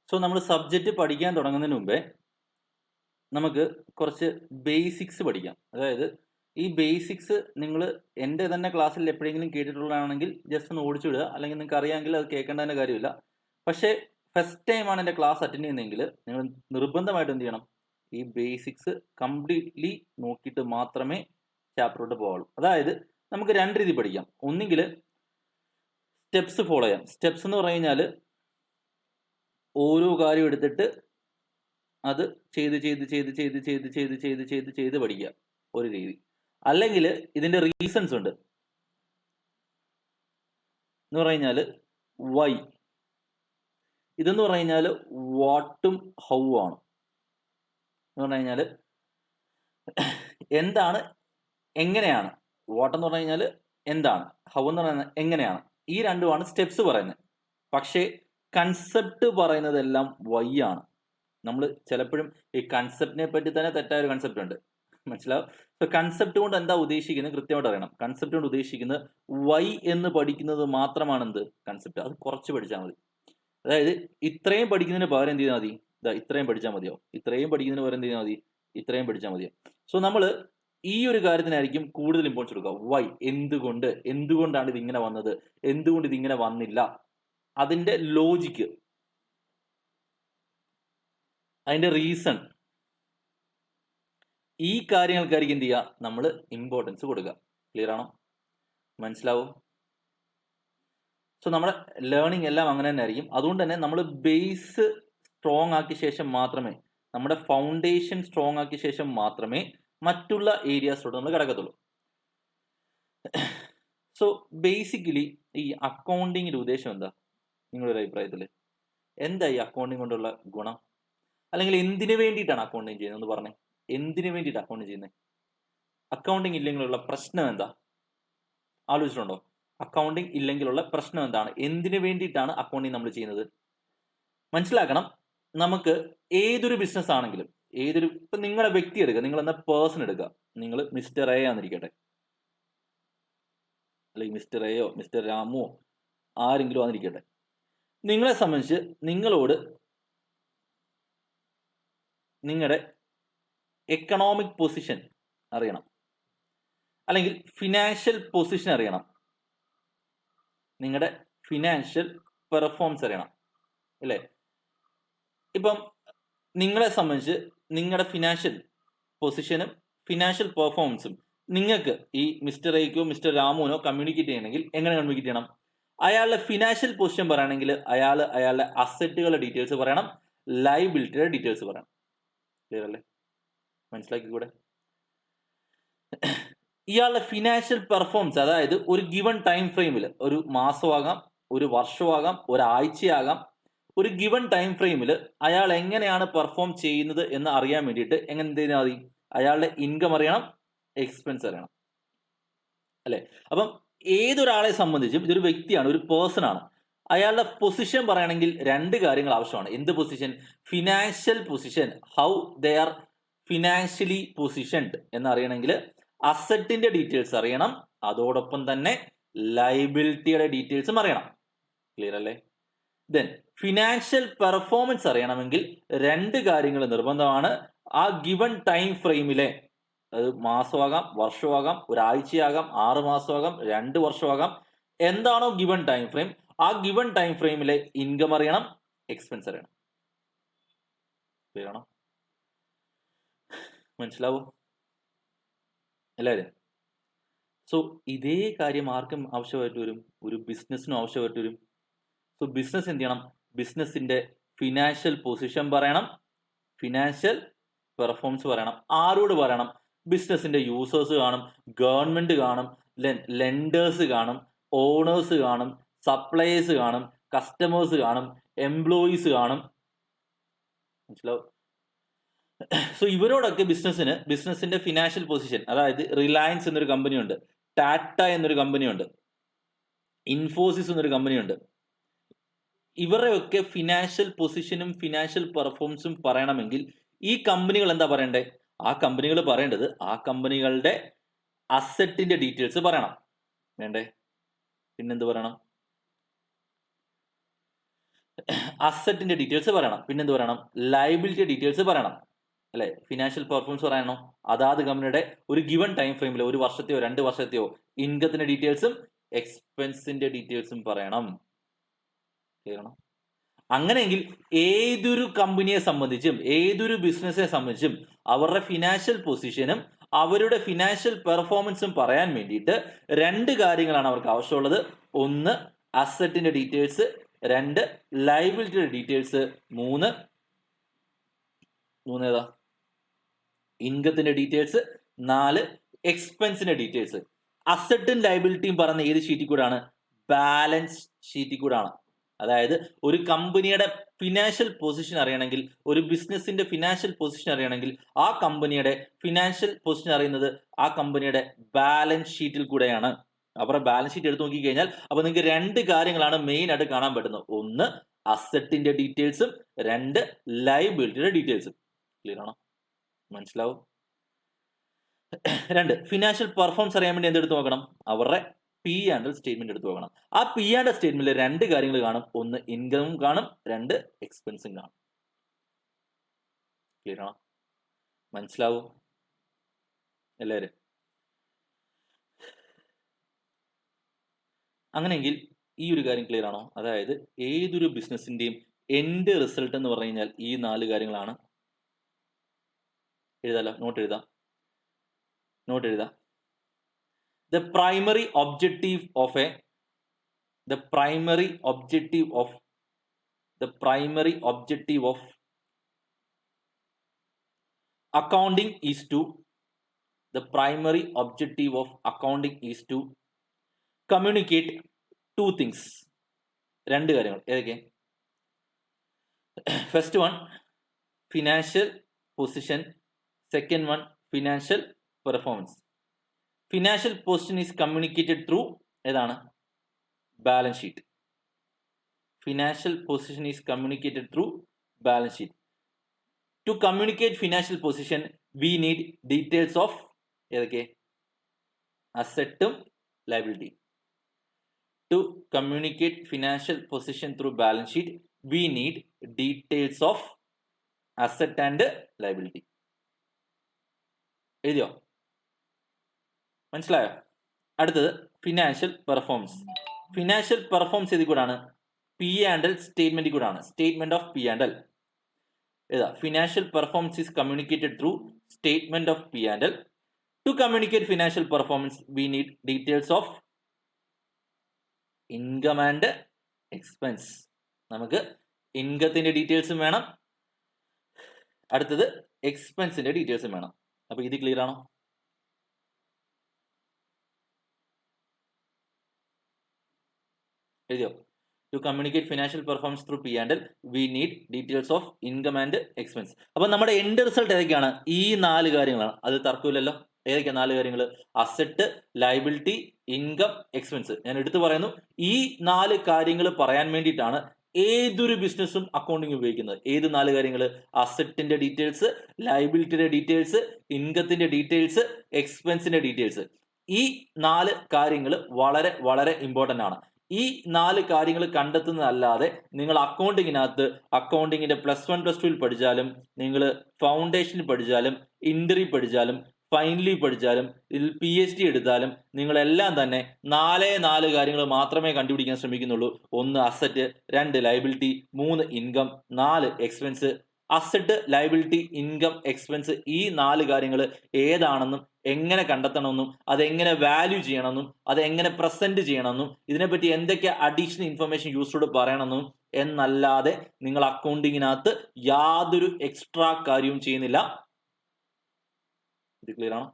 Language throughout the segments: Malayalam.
സോ നമ്മൾ സബ്ജക്റ്റ് പഠിക്കാൻ തുടങ്ങുന്നതിന് മുമ്പേ നമുക്ക് കുറച്ച് ബേസിക്സ് പഠിക്കാം. അതായത് ഈ ബേസിക്സ് നിങ്ങൾ എൻ്റെ തന്നെ ക്ലാസ്സിൽ എപ്പോഴെങ്കിലും കേട്ടിട്ടുള്ളതാണെങ്കിൽ ജസ്റ്റ് ഒന്ന് ഓടിച്ചു വിടുക, അല്ലെങ്കിൽ നിങ്ങൾക്ക് അറിയാമെങ്കിൽ അത് കേൾക്കേണ്ടതിൻ്റെ കാര്യമില്ല. പക്ഷേ ഫസ്റ്റ് ടൈമാണ് എൻ്റെ ക്ലാസ് അറ്റൻഡ് ചെയ്യുന്നതെങ്കിൽ നിങ്ങൾ നിർബന്ധമായിട്ട് എന്ത് ചെയ്യണം, ഈ ബേസിക്സ് കംപ്ലീറ്റ്ലി നോക്കിയിട്ട് മാത്രമേ ചാപ്റ്ററോട്ട് പോകാവുള്ളൂ. അതായത് നമുക്ക് രണ്ട് രീതി പഠിക്കാം. ഒന്നുകിൽ സ്റ്റെപ്സ് ഫോളോ ചെയ്യാം. സ്റ്റെപ്സ് എന്ന് പറഞ്ഞു കഴിഞ്ഞാൽ ഓരോ കാര്യം എടുത്തിട്ട് അത് ചെയ്ത് പഠിക്കുക, ഒരു രീതി. അല്ലെങ്കിൽ ഇതിന്റെ റീസൺസ് ഉണ്ട് എന്ന് പറഞ്ഞു കഴിഞ്ഞാൽ വൈ, ഇതെന്ന് പറഞ്ഞു കഴിഞ്ഞാൽ വാട്ടും ഹൗ ആണ്. എന്ന് പറഞ്ഞു കഴിഞ്ഞാൽ എന്താണ്, എങ്ങനെയാണ്. വാട്ട് എന്ന് പറഞ്ഞു കഴിഞ്ഞാൽ എന്താണ്, ഹൗ എന്ന് പറയുന്നത് എങ്ങനെയാണ്. ഈ രണ്ടുമാണ് സ്റ്റെപ്സ് പറയുന്നത്. പക്ഷേ കൺസെപ്റ്റ് പറയുന്നതെല്ലാം വൈ ആണ്. നമ്മൾ ചിലപ്പോഴും ഈ കൺസെപ്റ്റിനെ പറ്റി തന്നെ തെറ്റായ ഒരു കൺസെപ്റ്റ് ഉണ്ട്, മനസ്സിലാവും. സോ കൺസെപ്റ്റ് കൊണ്ട് എന്താ ഉദ്ദേശിക്കുന്നത് കൃത്യമായിട്ട് അറിയണം. കൺസെപ്റ്റ് കൊണ്ട് ഉദ്ദേശിക്കുന്നത് വൈ എന്ന് പഠിക്കുന്നത് മാത്രമാണ് എന്ത് കൺസെപ്റ്റ്. അത് കുറച്ച് പഠിച്ചാൽ മതി. അതായത് ഇത്രയും പഠിക്കുന്നതിന് പകരം എന്ത് ചെയ്താൽ മതി, ഇത്രയും പഠിച്ചാൽ മതിയോ. ഇത്രയും പഠിക്കുന്നതിന് പകരം എന്ത് ചെയ്താൽ മതി, ഇത്രയും പഠിച്ചാൽ മതിയോ. സോ നമ്മൾ ഈ ഒരു കാര്യത്തിനായിരിക്കും കൂടുതൽ ഇമ്പോർട്ടൻസ് കൊടുക്കുക. വൈ, എന്തുകൊണ്ടാണ് ഇതിങ്ങനെ വന്നത്, എന്തുകൊണ്ട് ഇതിങ്ങനെ വന്നില്ല, അതിന്റെ ലോജിക്ക്, അതിന്റെ റീസൺ, ഈ കാര്യങ്ങൾക്കായിരിക്കും എന്ത് ചെയ്യുക നമ്മൾ ഇമ്പോർട്ടൻസ് കൊടുക്കുക. ക്ലിയർ ആണോ, മനസ്സിലാവും. സോ നമ്മുടെ ലേണിംഗ് എല്ലാം അങ്ങനെ തന്നെ ആയിരിക്കും. അതുകൊണ്ട് തന്നെ നമ്മൾ ബേസ് സ്ട്രോങ് ആക്കിയ ശേഷം മാത്രമേ, നമ്മുടെ ഫൗണ്ടേഷൻ സ്ട്രോങ് ആക്കിയ ശേഷം മാത്രമേ മറ്റുള്ള ഏരിയാസിലോട്ട് നമ്മൾ കിടക്കത്തുള്ളൂ. സോ ബേസിക്കലി ഈ അക്കൗണ്ടിങ്ങിന്റെ ഉദ്ദേശം എന്താ, നിങ്ങളുടെ അഭിപ്രായത്തിൽ എന്താ ഈ അക്കൗണ്ടിങ് കൊണ്ടുള്ള ഗുണം? അല്ലെങ്കിൽ എന്തിനു വേണ്ടിയിട്ടാണ് അക്കൗണ്ടിങ് ചെയ്യുന്നത് എന്ന് പറഞ്ഞേ. എന്തിനു വേണ്ടിയിട്ട് അക്കൗണ്ടിങ് ചെയ്യുന്നത്? അക്കൗണ്ടിങ് ഇല്ലെങ്കിലുള്ള പ്രശ്നം എന്താ, ആലോചിച്ചിട്ടുണ്ടോ? അക്കൗണ്ടിങ് ഇല്ലെങ്കിലുള്ള പ്രശ്നം എന്താണ്, എന്തിനു വേണ്ടിയിട്ടാണ് അക്കൗണ്ടിങ് നമ്മൾ ചെയ്യുന്നത്? മനസ്സിലാക്കണം. നമുക്ക് ഏതൊരു ബിസിനസ് ആണെങ്കിലും, ഇപ്പൊ നിങ്ങളുടെ വ്യക്തി എടുക്കുക, നിങ്ങൾ എന്ന പേഴ്സൺ എടുക്കുക. നിങ്ങൾ മിസ്റ്റർ എ ആണെന്നിരിക്കട്ടെ, അല്ലെങ്കിൽ മിസ്റ്റർ എയോ മിസ്റ്റർ രാമോ ആരെങ്കിലും ആണെന്നിരിക്കട്ടെ. നിങ്ങളെ സംബന്ധിച്ച് നിങ്ങളോട് നിങ്ങളുടെ എക്കണോമിക് പൊസിഷൻ അറിയണം, അല്ലെങ്കിൽ ഫിനാൻഷ്യൽ പൊസിഷൻ അറിയണം, നിങ്ങളുടെ ഫിനാൻഷ്യൽ പെർഫോമൻസ് അറിയണം, അല്ലേ? ഇപ്പം നിങ്ങളെ സംബന്ധിച്ച് നിങ്ങളുടെ ഫിനാൻഷ്യൽ പൊസിഷനും ഫിനാൻഷ്യൽ പെർഫോമൻസും നിങ്ങൾക്ക് ഈ മിസ്റ്റർ എയ്ക്കോ മിസ്റ്റർ രാമുവിനോ കമ്മ്യൂണിക്കേറ്റ് ചെയ്യണമെങ്കിൽ എങ്ങനെ കമ്മ്യൂണിക്കേറ്റ് ചെയ്യണം? അയാളുടെ ഫിനാൻഷ്യൽ പൊസിഷൻ പറയണമെങ്കിൽ അയാളുടെ അസറ്റുകളുടെ ഡീറ്റെയിൽസ് പറയണം, ലയബിലിറ്റിയുടെ ഡീറ്റെയിൽസ് പറയണം. ക്ലിയർ അല്ലേ, മനസ്സിലാക്കിക്കൂടെ? ഇയാളുടെ ഫിനാൻഷ്യൽ പെർഫോമൻസ്, അതായത് ഒരു ഗിവൺ ടൈം ഫ്രെയിമിൽ, ഒരു മാസമാകാം, ഒരു വർഷമാകാം, ഒരാഴ്ചയാകാം, ഒരു ഗിവൺ ടൈം ഫ്രെയിമിൽ അയാൾ എങ്ങനെയാണ് പെർഫോം ചെയ്യുന്നത് എന്ന് അറിയാൻ വേണ്ടിയിട്ട് എങ്ങനെ എന്ത് ചെയ്താൽ മതി, അയാളുടെ ഇൻകം അറിയണം, എക്സ്പെൻസ് അറിയണം, അല്ലെ? അപ്പം ഏതൊരാളെ സംബന്ധിച്ചും ഇതൊരു വ്യക്തിയാണ്, ഒരു പേഴ്സൺ ആണ്. അയാളുടെ പൊസിഷൻ പറയണമെങ്കിൽ രണ്ട് കാര്യങ്ങൾ ആവശ്യമാണ്. എന്ത് position? Financial position, how they are financially positioned എന്നറിയണമെങ്കിൽ അസറ്റിന്റെ ഡീറ്റെയിൽസ് അറിയണം, അതോടൊപ്പം തന്നെ ലയബിലിറ്റിയുടെ ഡീറ്റെയിൽസും അറിയണം. ക്ലിയർ അല്ലേ? ദെൻ ഫിനാൻഷ്യൽ പെർഫോമൻസ് അറിയണമെങ്കിൽ രണ്ട് കാര്യങ്ങൾ നിർബന്ധമാണ്. ആ ഗിവൺ ടൈം ഫ്രെയിമിലെ, അത് മാസമാകാം, വർഷമാകാം, ഒരാഴ്ചയാകാം, 6 മാസമാകാം, 2 വർഷമാകാം, എന്താണോ ഗിവൺ ടൈം ഫ്രെയിം, ആ ഗിവൺ ടൈം ഫ്രെയിമിലെ ഇൻകം അറിയണം, എക്സ്പെൻസ് അറിയണം. ക്ലിയർ ആണോ, മനസ്സിലാവോ എല്ലാവരും? സോ ഇതേ കാര്യം ആർക്കും ആവശ്യമായിട്ട് വരും, ഒരു ബിസിനസ്സിനും ആവശ്യമായിട്ട് വരും. സോ ബിസിനസ് എന്ത് ചെയ്യണം? ബിസിനസിന്റെ ഫിനാൻഷ്യൽ പൊസിഷൻ പറയണം, ഫിനാൻഷ്യൽ പെർഫോമൻസ് പറയണം. ആരോട് പറയണം? ബിസിനസിന്റെ യൂസേഴ്സ് കാണും, ഗവൺമെന്റ് കാണും, ലെൻഡേഴ്സ് കാണും, ഓണേഴ്സ് കാണും, സപ്ലയേഴ്സ് കാണും, കസ്റ്റമേഴ്സ് കാണും, എംപ്ലോയീസ് കാണും. മനസ്സിലാവും? സോ ഇവരോടൊക്കെ ബിസിനസിന്റെ ഫിനാൻഷ്യൽ പൊസിഷൻ, അതായത് റിലയൻസ് എന്നൊരു കമ്പനിയുണ്ട്, ടാറ്റ എന്നൊരു കമ്പനിയുണ്ട്, ഇൻഫോസിസ് എന്നൊരു കമ്പനിയുണ്ട്. ഇവരെയൊക്കെ ഫിനാൻഷ്യൽ പൊസിഷനും ഫിനാൻഷ്യൽ പെർഫോമൻസും പറയണമെങ്കിൽ ഈ കമ്പനികൾ എന്താ പറയണ്ടേ? ആ കമ്പനികൾ പറയേണ്ടത് ആ കമ്പനികളുടെ അസറ്റിന്റെ ഡീറ്റെയിൽസ് പറയണം, വേണ്ടേ? പിന്നെന്ത് പറയണം? അസറ്റിന്റെ ഡീറ്റെയിൽസ് പറയണം, പിന്നെന്ത് പറയണം, ലയബിലിറ്റി ഡീറ്റെയിൽസ് പറയണം അല്ലെ. ഫിനാൻഷ്യൽ പെർഫോമൻസ് പറയണോ, അതാത് കമ്പനിയുടെ ഒരു ഗിവൺ ടൈം ഫ്രെയിമിൽ, ഒരു വർഷത്തെയോ 2 വർഷത്തെയോ ഇൻകത്തിന്റെ ഡീറ്റെയിൽസും എക്സ്പെൻസിന്റെ ഡീറ്റെയിൽസും പറയണം. ക്ലിയർ ആണോ? അങ്ങനെയെങ്കിൽ ഏതൊരു കമ്പനിയെ സംബന്ധിച്ചും ഏതൊരു ബിസിനസ്സിനെ സംബന്ധിച്ചും അവരുടെ ഫിനാൻഷ്യൽ പൊസിഷനും അവരുടെ ഫിനാൻഷ്യൽ പെർഫോമൻസും പറയാൻ വേണ്ടിയിട്ട് 2 കാര്യങ്ങളാണ് അവർക്ക് ആവശ്യമുള്ളത്. ഒന്ന് അസറ്റിന്റെ ഡീറ്റെയിൽസ്, 2 ലയബിലിറ്റിയുടെ ഡീറ്റെയിൽസ്, 3 ഏതാ ഇൻകത്തിന്റെ ഡീറ്റെയിൽസ്, 4 എക്സ്പെൻസിന്റെ ഡീറ്റെയിൽസ്. അസറ്റും ലയബിലിറ്റിയും പറഞ്ഞ ഏത് ഷീറ്റിൽ കൂടാണ്? ബാലൻസ് ഷീറ്റിൽ കൂടാണ്. അതായത് ഒരു കമ്പനിയുടെ ഫിനാൻഷ്യൽ പൊസിഷൻ അറിയണമെങ്കിൽ, ഒരു ബിസിനസിന്റെ ഫിനാൻഷ്യൽ പൊസിഷൻ അറിയണമെങ്കിൽ ആ കമ്പനിയുടെ ഫിനാൻഷ്യൽ പൊസിഷൻ അറിയുന്നത് ആ കമ്പനിയുടെ ബാലൻസ് ഷീറ്റിൽ കൂടെയാണ്. അവരുടെ ബാലൻസ് ഷീറ്റ് എടുത്ത് നോക്കി കഴിഞ്ഞാൽ അപ്പൊ നിങ്ങൾക്ക് 2 കാര്യങ്ങളാണ് മെയിൻ ആയിട്ട് കാണാൻ പറ്റുന്നത്. ഒന്ന് അസറ്റിന്റെ ഡീറ്റെയിൽസും, 2 ലയബിലിറ്റിയുടെ ഡീറ്റെയിൽസും. ക്ലിയർ ആണോ? മനസ്സിലാവും? 2 ഫിനാൻഷ്യൽ പെർഫോമൻസ് അറിയാൻ വേണ്ടി എന്തെടുത്ത് നോക്കണം? അവരുടെ പി ആൻഡ് എൽ സ്റ്റേറ്റ്മെന്റ് എടുത്ത് നോക്കണം. ആ പി ആൻഡ് എൽ സ്റ്റേറ്റ്മെന്റിൽ 2 കാര്യങ്ങൾ കാണും. ഒന്ന് ഇൻകമും കാണും, 2 എക്സ്പെൻസും കാണും. ക്ലിയർ ആണോ? മനസ്സിലാവും എല്ലാവരും? അങ്ങനെയെങ്കിൽ ഈ ഒരു കാര്യം ക്ലിയർ ആണോ? അതായത് ഏതൊരു ബിസിനസിന്റെയും എൻഡ് റിസൾട്ട് എന്ന് പറഞ്ഞു കഴിഞ്ഞാൽ ഈ 4 കാര്യങ്ങളാണ്. എഴുതാലോ? നോട്ട് എഴുതാം. The primary objective of accounting is to communicate 2 things. 2 കാര്യങ്ങൾ ഏതൊക്കെ? First one financial position, second one financial performance. Financial position is communicated through ഏതാണ്? Balance sheet. Financial position is communicated through balance sheet. To communicate financial position we need details of ഏതൊക്കെ? അസറ്റും liability. To communicate financial position through balance sheet, we need details of asset and liability. എഴുതിയോ? മനസ്സിലായോ? അടുത്തത് ഫിനാൻഷ്യൽ പെർഫോമൻസ്. ഫിനാൻഷ്യൽ പെർഫോമൻസ് ഇതിൽ കൂടാണ് പി ആൻഡ് എൽ സ്റ്റേറ്റ്മെന്റ് കൂടാണ്. Statement of P and L ഏതാ? Financial performance is communicated through statement of P and L. To communicate financial performance we need details of income and expense. നമുക്ക് ഇൻകത്തിന്റെ ഡീറ്റെയിൽസും വേണം, അടുത്തത് എക്സ്പെൻസിന്റെ ഡീറ്റെയിൽസും വേണം. അപ്പൊ ഇത് ക്ലിയർ ആണോ? എഴുതിയോ? To communicate financial performance through P and L we need details of income and expense. അപ്പൊ നമ്മുടെ എൻഡ് റിസൾട്ട് ഏതൊക്കെയാണ്? ഈ 4 കാര്യങ്ങളാണ്. അത് തർക്കമില്ലല്ലോ. ഏതൊക്കെ 4 കാര്യങ്ങൾ? Asset, liability, income, expense. ഞാൻ എടുത്തു പറയുന്നു, ഈ 4 കാര്യങ്ങൾ പറയാൻ വേണ്ടിയിട്ടാണ് ഏതൊരു ബിസിനസ്സും അക്കൗണ്ടിങ് ഉപയോഗിക്കുന്നത്. ഏത് 4 കാര്യങ്ങൾ? അസറ്റിന്റെ ഡീറ്റെയിൽസ്, ലയബിലിറ്റിയുടെ ഡീറ്റെയിൽസ്, ഇൻകത്തിന്റെ ഡീറ്റെയിൽസ്, എക്സ്പെൻസിന്റെ ഡീറ്റെയിൽസ്. ഈ 4 കാര്യങ്ങൾ വളരെ വളരെ ഇമ്പോർട്ടന്റ് ആണ്. ഈ 4 കാര്യങ്ങൾ കണ്ടെത്തുന്നതല്ലാതെ നിങ്ങൾ അക്കൗണ്ടിങ്ങിന്റെ +1 +2 പഠിച്ചാലും, നിങ്ങൾ ഫൗണ്ടേഷനിൽ പഠിച്ചാലും, ഇന്ററി പഠിച്ചാലും, ഫൈനലി പഠിച്ചാലും, ഇതിൽ PhD എടുത്താലും നിങ്ങളെല്ലാം തന്നെ 4 കാര്യങ്ങൾ മാത്രമേ കണ്ടുപിടിക്കാൻ ശ്രമിക്കുന്നുള്ളൂ. 1 asset, 2 liability, 3 income, 4 expense. Asset, liability, income, expense ഈ 4 കാര്യങ്ങൾ ഏതാണെന്നും എങ്ങനെ കണ്ടെത്തണമെന്നും അതെങ്ങനെ വാല്യൂ ചെയ്യണമെന്നും അതെങ്ങനെ പ്രസന്റ് ചെയ്യണമെന്നും ഇതിനെപ്പറ്റി എന്തൊക്കെ അഡീഷണൽ ഇൻഫർമേഷൻ യൂസറോട് പറയണമെന്നും എന്നല്ലാതെ നിങ്ങൾ അക്കൗണ്ടിങ്ങിനകത്ത് യാതൊരു എക്സ്ട്രാ കാര്യവും ചെയ്യുന്നില്ല. ഇത് ക്ലിയർ ആണോ?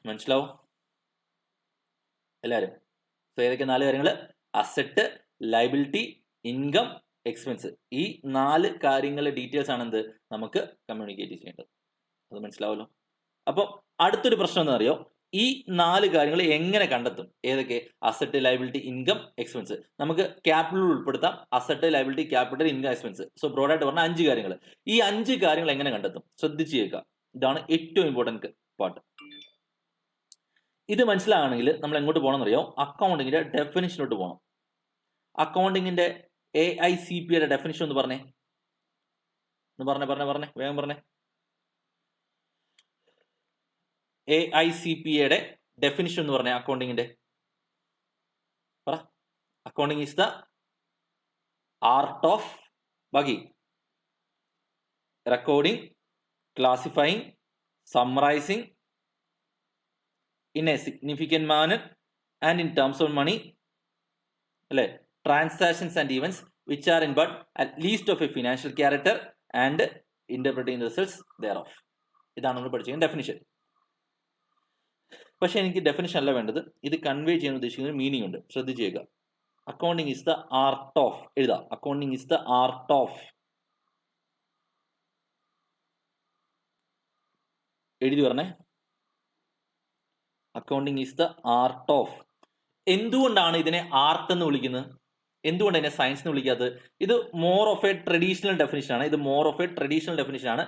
മനസ്സിലാവും എല്ലാവരും? സോ ഏതൊക്കെ 4 കാര്യങ്ങൾ? Asset, liability, income, expense. ഈ 4 കാര്യങ്ങളുടെ ഡീറ്റെയിൽസ് ആണ് എന്ത് നമുക്ക് കമ്മ്യൂണിക്കേറ്റ് ചെയ്യേണ്ടത്. അത് മനസ്സിലാവല്ലോ. അപ്പം അടുത്തൊരു പ്രശ്നം എന്താ അറിയോ? ഈ 4 കാര്യങ്ങൾ എങ്ങനെ കണ്ടെത്തും? ഏതൊക്കെ? Asset, liability, income, expense. നമുക്ക് ക്യാപിറ്റൽ ഉൾപ്പെടുത്താം. Asset, liability, capital, income, expense. So ബ്രോഡായിട്ട് പറഞ്ഞാൽ 5 കാര്യങ്ങൾ. ഈ 5 കാര്യങ്ങൾ എങ്ങനെ കണ്ടെത്തും? ശ്രദ്ധിച്ചു കേൾക്കുക. ഇതാണ് ഏറ്റവും ഇമ്പോർട്ടൻറ്റ് പാർട്ട്. ഇത് മനസ്സിലാകണമെങ്കിൽ നമ്മൾ എങ്ങോട്ട് പോകണം എന്നറിയോ? അക്കൗണ്ടിങ്ങിന്റെ ഡെഫിനിഷനിലോട്ട് പോകണം. അക്കൗണ്ടിങ്ങിന്റെ AICPയുടെ ഡെഫിനിഷൻ ഒന്ന് പറഞ്ഞേ, വേഗം പറഞ്ഞേ. AICPയുടെ ഡെഫിനിഷൻ എന്ന് പറഞ്ഞേ, അക്കൗണ്ടിങ്ങിന്റെ പറ. Accounting is the art of ബാക്കി recording, classifying, summarizing in a significant manner and in terms of money, അല്ലെ, transactions and events which are in but at least of a financial character and interpreting the results thereof. ഇതാണ് നമ്മൾ പഠിച്ചിരിക്കുന്ന ഡെഫിനിഷൻ. പക്ഷെ എനിക്ക് ഡെഫിനിഷൻ അല്ല വേണ്ടത്, ഇത് കൺവേ ചെയ്യാൻ ഉദ്ദേശിക്കുന്ന മീനിങ് ഉണ്ട്, ശ്രദ്ധിച്ചേക്കുക. Accounting is the art of, എഴുതാം, accounting is the art of, എഴുതി പറഞ്ഞേ, accounting is the art of. എന്തുകൊണ്ടാണ് ഇതിനെ ആർട്ട് എന്ന് വിളിക്കുന്നത്? എന്തുകൊണ്ട് ഇതിനെ സയൻസ് എന്ന് വിളിക്കാത്തത്? ഇത് more of A traditional definition ആണ്.